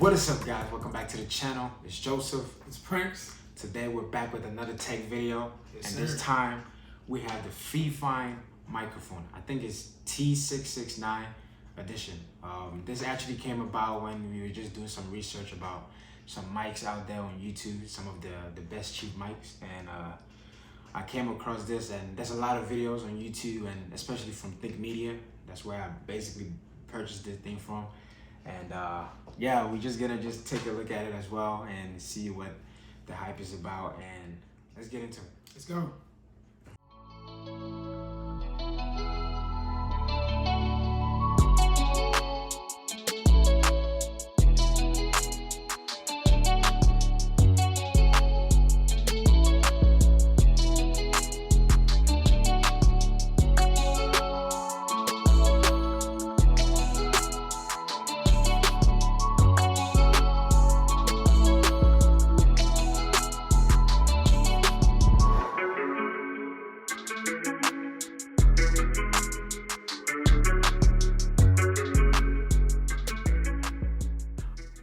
What is up, guys? Welcome back to the channel. It's Joseph. It's Prince. Today we're back with another tech video. Yes, and sir. This time we have the Full-0n microphone. I think it's T669 edition. This actually came about when we were just doing some research about some mics out there on YouTube, some of the best cheap mics, and I came across this, and there's a lot of videos on YouTube, and especially from Think Media. That's where I basically purchased this thing from. And yeah, we're just gonna take a look at it as well and see what the hype is about, and let's get into it. Let's go.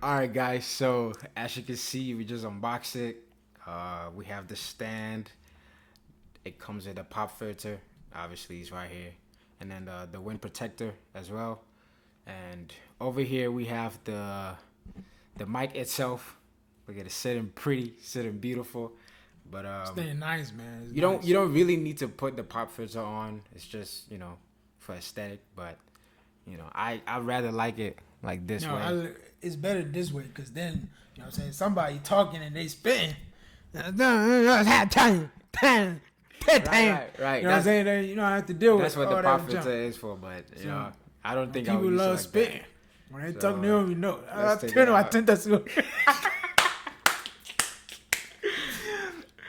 Alright guys, so as you can see, we just unboxed it. We have the stand. It comes with a pop filter, obviously it's right here, and then the wind protector as well. And over here we have the mic itself. Look at it, sitting pretty, sitting beautiful. But Staying nice, man. It's you nice. don't really need to put the pop filter on. It's just, you know, for aesthetic. But you know, I rather like it like this way. It's better this way, because then, you know what I'm saying, somebody talking and they spitting. Right. You know what I'm saying? Then you don't have to deal with That's what all the that pop filter junk. is for. But you know, I don't think I People would use it love like spitting. that. When they So, talk, they don't even know. let's take it I out. think that's good.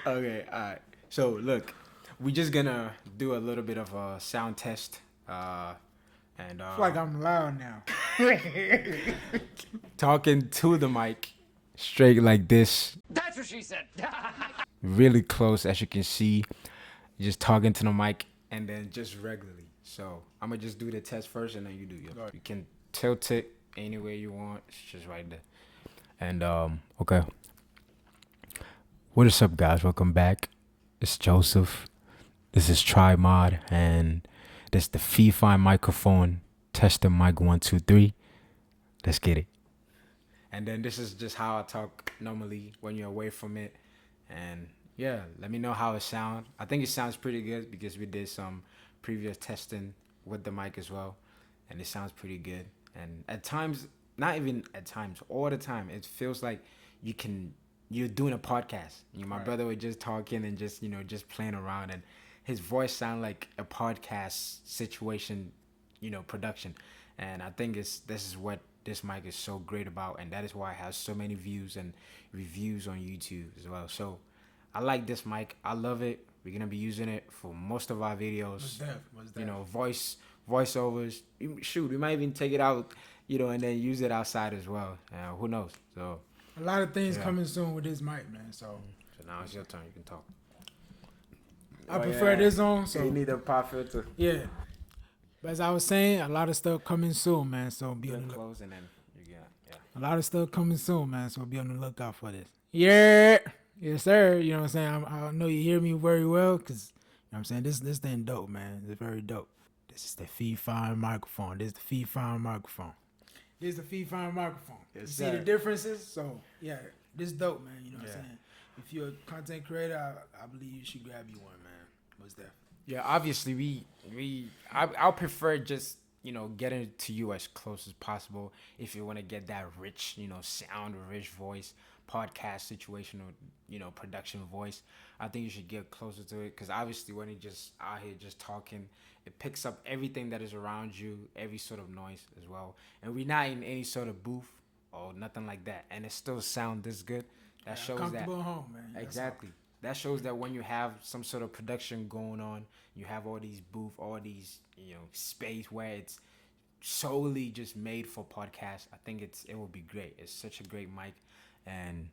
Okay, alright. So look, we're just gonna do a little bit of a sound test. And I feel like I'm loud now. talking to the mic straight like this. That's what she said. Really close, as you can see. Just talking to the mic and then just regularly. So I'm gonna just do the test first and then you do yours. Right. You can tilt it any way you want. It's just right there. And okay. What is up, guys? Welcome back. It's Joseph. This is Try Mod, and this the Full-0n microphone. Testing mic 1 2 3. Let's get it. And then this is just how I talk normally when you're away from it. And yeah, let me know how it sounds. I think it sounds pretty good because we did some previous testing with the mic as well, and it sounds pretty good. And at times, not even at times, all the time, it feels like you're doing a podcast. You know, my Right. brother was just talking and just, you know, just playing around, and his voice sounded like a podcast situation, you know, production. And I think this is what this mic is so great about, and that is why it has so many views and reviews on YouTube as well. So I like this mic. I love it. We're gonna be using it for most of our videos. What's that? You know, voiceovers. Shoot, we might even take it out, you know, and then use it outside as well. Who knows? So A lot of things Yeah. coming soon with this mic, man. So now it's your turn. You can talk. I prefer this on. So you need a pop filter. yeah. But as I was saying, a lot of stuff coming soon, man. So be on the look. Close and then you got A lot of stuff coming soon, man. So be on the lookout for this. Yeah. Yes, sir. You know what I'm saying? I know you hear me very well, because, you know what I'm saying, this thing dope, man. It's very dope. This is the Full-0n microphone. This is the Full-0n microphone. This is the Full-0n microphone. Yes, you see sir. the differences? So, yeah, this dope, man. You know what Yeah. I'm saying? If you're a content creator, I believe you should grab you one, man. What's that? Yeah, obviously I'll prefer just, you know, getting it to you as close as possible. If you want to get that rich, you know, sound, rich voice, podcast situation, or, you know, production voice, I think you should get closer to it, because obviously when you're just out here just talking, it picks up everything that is around you, every sort of noise as well. And we're not in any sort of booth or nothing like that, and it still sounds this good. That shows that Comfortable home, man. That's exactly. That shows that when you have some sort of production going on, you have all these booth, all these, you know, space where it's solely just made for podcasts. I think it will be great. It's such a great mic, and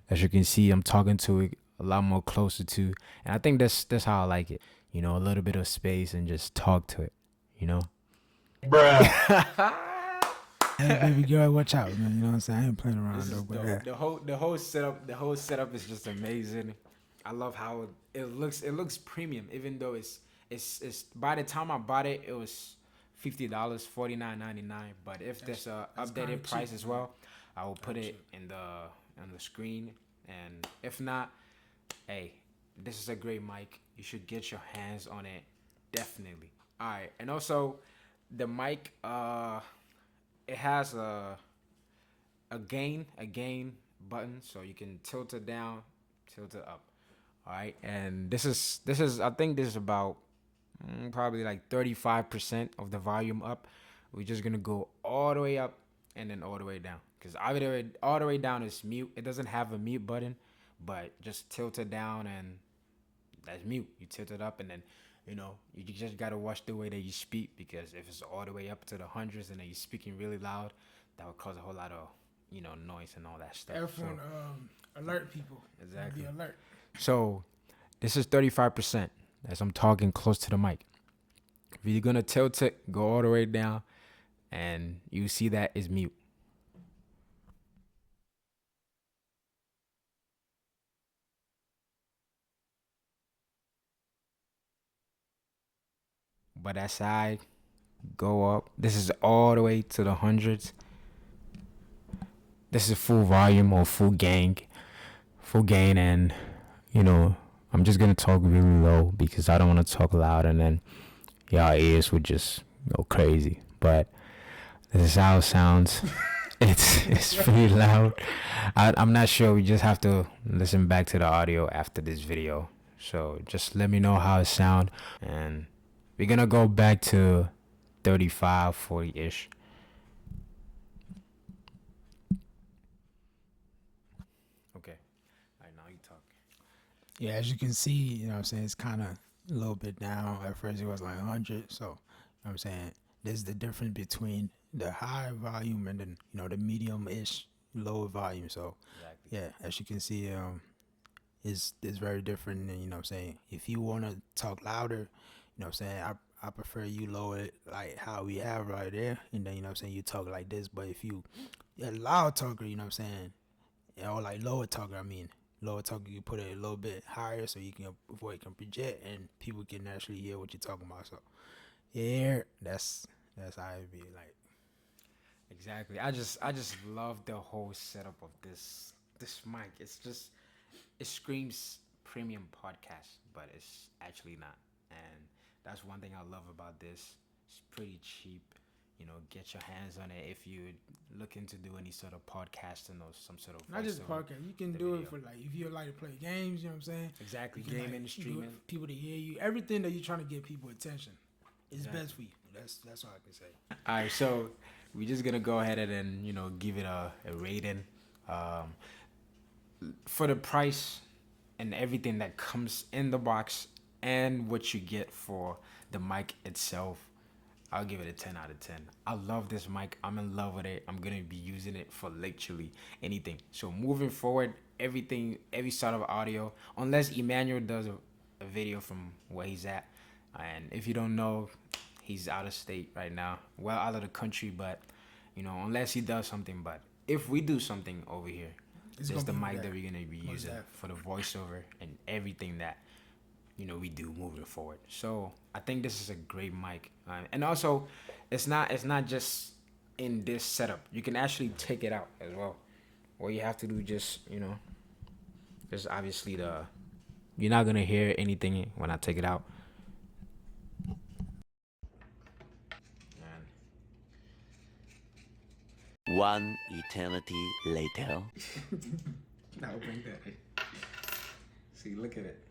as you can see, I'm talking to it a lot more closer to, and I think that's how I like it. You know, a little bit of space and just talk to it. You know. Bruh. Hey, baby girl, watch out, man. You know what I'm saying? I ain't playing This around is though, but dope. The whole setup is just amazing. I love how it looks. It looks premium, even though it's. By the time I bought it, it was $50, $49.99. But if there's a that's kind updated of cheap, price as man. well, I will put Kind of it cheap. in the on the screen. And if not, hey, this is a great mic. You should get your hands on it, definitely. All right, and also the mic. It has a gain button, so you can tilt it down, tilt it up. All right, and this is I think this is about probably like 35% of the volume up. We're just gonna go all the way up and then all the way down, because all the way down is mute. It doesn't have a mute button, but just tilt it down and that's mute. You tilt it up and then you just gotta watch the way that you speak, because if it's all the way up to the hundreds and then you're speaking really loud, that would cause a whole lot of noise and all that stuff. So F1 alert people. Be exactly. alert. So this is 35% as I'm talking close to the mic. If you're gonna tilt it, go all the way down, and you see that is mute. But as I go up, this is all the way to the hundreds. This is full volume or full gain, and you know I'm just gonna talk really low because I don't want to talk loud, and then y'all ears would just go crazy. But this is how it sounds. It's pretty loud. I'm not sure. We just have to listen back to the audio after this video. So just let me know how it sound, and we're gonna go back to 35, 40 ish. Okay. All right, now you talk. Yeah, as you can see, you know what I'm saying, it's kind of a little bit down. At first it was like 100. So, you know what I'm saying, there's the difference between the high volume and then, the medium-ish lower volume. So, Exactly. yeah, as you can see, it's very different. And, you know what I'm saying, if you want to talk louder, you know what I'm saying, I prefer you lower it like how we have right there. And then, you know what I'm saying, you talk like this. But if you're a loud talker, you know what I'm saying, or like lower talker, I mean, lower talker, you put it a little bit higher so you can before it can project and people can actually hear what you're talking about. So yeah, that's how it be like. Exactly. I just love the whole setup of this mic. It screams premium podcast, but it's actually not. And that's one thing I love about this. It's pretty cheap. Get your hands on it if you looking to do any sort of podcasting or some sort of Not just voiceover. podcast. You can The do video. it for like if you like to play games. You know what I'm saying? Exactly. You can Gaming, like do streaming. it for people to hear you. Everything that you're trying to get people attention is Exactly. best for you. That's all I can say. All right, so we're just gonna go ahead and then give it a rating. Um, for the price and everything that comes in the box and what you get for the mic itself, I'll give it a 10 out of 10. I love this mic. I'm in love with it. I'm going to be using it for literally anything. So moving forward, every sort of audio, unless Emmanuel does a video from where he's at. And if you don't know, he's out of state right now. Well, out of the country, but, unless he does something. But if we do something over here, It's this is the gonna be mic that. that we're going to be Most using definitely. for the voiceover and everything that we do moving forward. So I think this is a great mic, and also it's not just in this setup. You can actually take it out as well. All you have to do just obviously you're not gonna hear anything when I take it out. And One eternity later. now open that. See, look at it.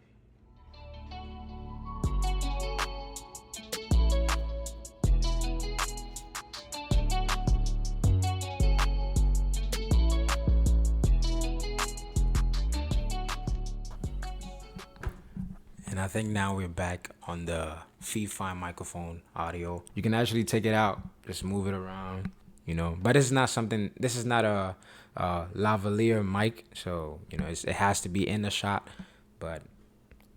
And I think now we're back on the Full-0n microphone audio. You can actually take it out, just move it around, But it's not something. This is not a lavalier mic, so it has to be in the shot. But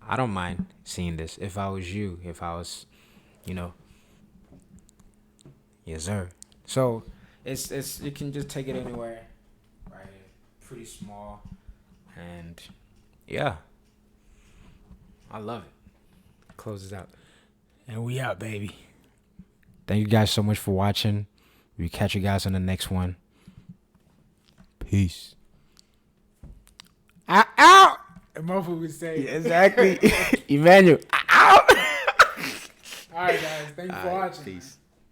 I don't mind seeing this. If I was you, if I was, you know, yes sir. So It's you can just take it anywhere. Right here, pretty small, and yeah, I love it. Closes out. And we out, baby. Thank you guys so much for watching. We catch you guys on the next one. Peace. Out. And motherfucker would say. Yeah, exactly. Emmanuel. Out. All right, guys. Thank you for watching. Peace.